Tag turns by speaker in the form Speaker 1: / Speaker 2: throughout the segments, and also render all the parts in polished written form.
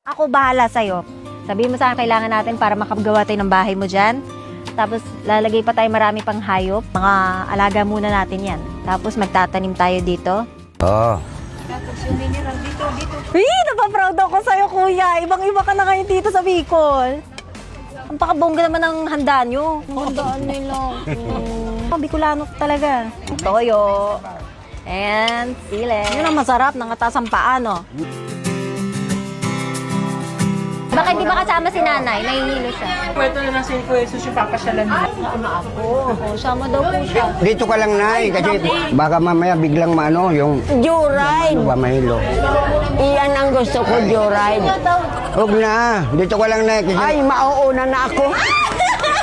Speaker 1: Ako bahala sa'yo. Sabihin mo sa akin kailangan natin para makagawa tayo ng bahay mo dyan. Tapos lalagay pa tayo marami pang hayop. Mga alaga muna natin yan. Tapos magtatanim tayo dito.
Speaker 2: Oo.
Speaker 1: Tapos yung mineral dito. Napaproud ako sa'yo, kuya. Ibang-iba ka na ngayon dito sa Bicol. Ang pakabongga naman ng handa nyo. Ang handaan nila. Bicolano talaga. Toyo. And sile. Yun ang masarap ng atas ang paa, no? Baka hindi ba kasama si nanay? Nahihilo siya.
Speaker 3: Kwento na si Kuya Jesus yung papasyalan mo.
Speaker 1: Oo, sama daw po siya.
Speaker 2: Dito ka lang, Nay, kasi baka mamaya biglang maano, yung
Speaker 4: Joyride.
Speaker 2: ba mahilo.
Speaker 4: Iyan ang gusto ko, Joyride.
Speaker 2: Huwag na, dito ka lang, Nay, kasi
Speaker 4: Ay, mauuna na ako.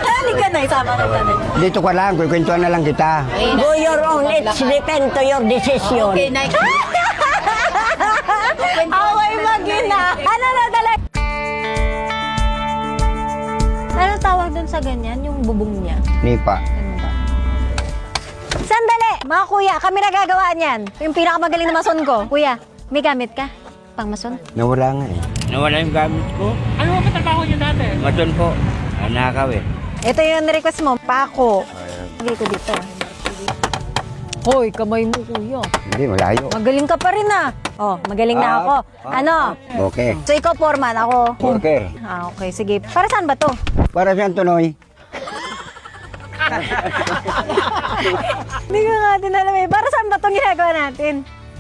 Speaker 1: Halika na, isama ka na.
Speaker 2: dito ka lang, kukwentuhan na lang kita.
Speaker 4: Go your own, it's depend to your decision.
Speaker 1: Okay, Nike. Away magina. Ano na talaga? Ano tawag dun sa ganyan? Yung bubong niya.
Speaker 2: Nipa.
Speaker 1: Ano ba? Sandali! Mga kuya, kami nagagawa niyan. Yung pinakamagaling na mason ko. Kuya, may gamit ka? Pang mason?
Speaker 2: Nawala nga eh.
Speaker 5: Nawala yung gamit ko.
Speaker 3: Ano ang katrabaho niyo dati?
Speaker 5: Maton po. Nanakaw eh.
Speaker 1: Ito yung request mo, pako. Lagay ko dito. Hoy, kamay mo, kuya.
Speaker 2: Hindi, malayo.
Speaker 1: Magaling ka pa rin ah. Oh, magaling na ako. Ano?
Speaker 2: Okay.
Speaker 1: So ikaw, foreman, ako.
Speaker 2: Worker.
Speaker 1: Ah, okay, sige. Para saan ba to?
Speaker 2: Para siyang tunoy.
Speaker 1: Hindi ko nga din alam eh. Para saan ba itong ginagawa natin?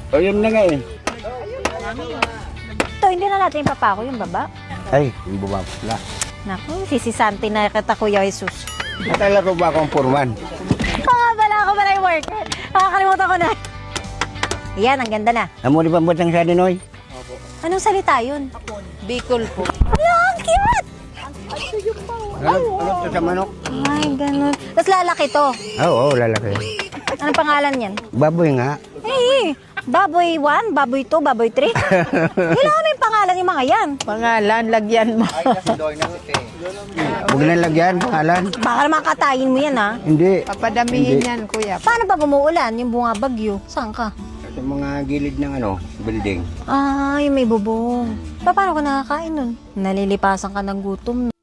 Speaker 2: O yun na nga eh.
Speaker 1: Ito, hindi na natin papako yung baba.
Speaker 2: Ay, yung bumapla.
Speaker 1: Naku, sisisante na kita, Kuya Jesus.
Speaker 2: Natala ko ba akong purman?
Speaker 1: Ako pala yung worker. Nakakalimutan ko na. Yan, ang ganda na.
Speaker 2: Amo di pambot ng sa Dinoy?
Speaker 1: Anong salita yun?
Speaker 4: Bicol po.
Speaker 1: Ano, ang cute!
Speaker 2: Ano to sa manok?
Speaker 1: Ay, ganun. Tapos lalaki to.
Speaker 2: Oo, lalaki.
Speaker 1: Anong pangalan yan?
Speaker 2: Baboy nga.
Speaker 1: Eh, baboy 1, baboy 2, baboy 3. Kailangan may pangalan yung mga yan.
Speaker 4: Pangalan, lagyan mo.
Speaker 2: Huwag na lagyan, pangalan.
Speaker 1: Baka naman katayin mo yan, ha?
Speaker 2: Hindi.
Speaker 4: Papadamihin
Speaker 2: Hindi.
Speaker 4: yan, kuya.
Speaker 1: Paano pag umuulan, yung bunga bagyo? Saan ka?
Speaker 2: Sa mga gilid ng building.
Speaker 1: Ah, yung may bubong. Paano ka nakakain nun? Nalilipasan ka ng gutom.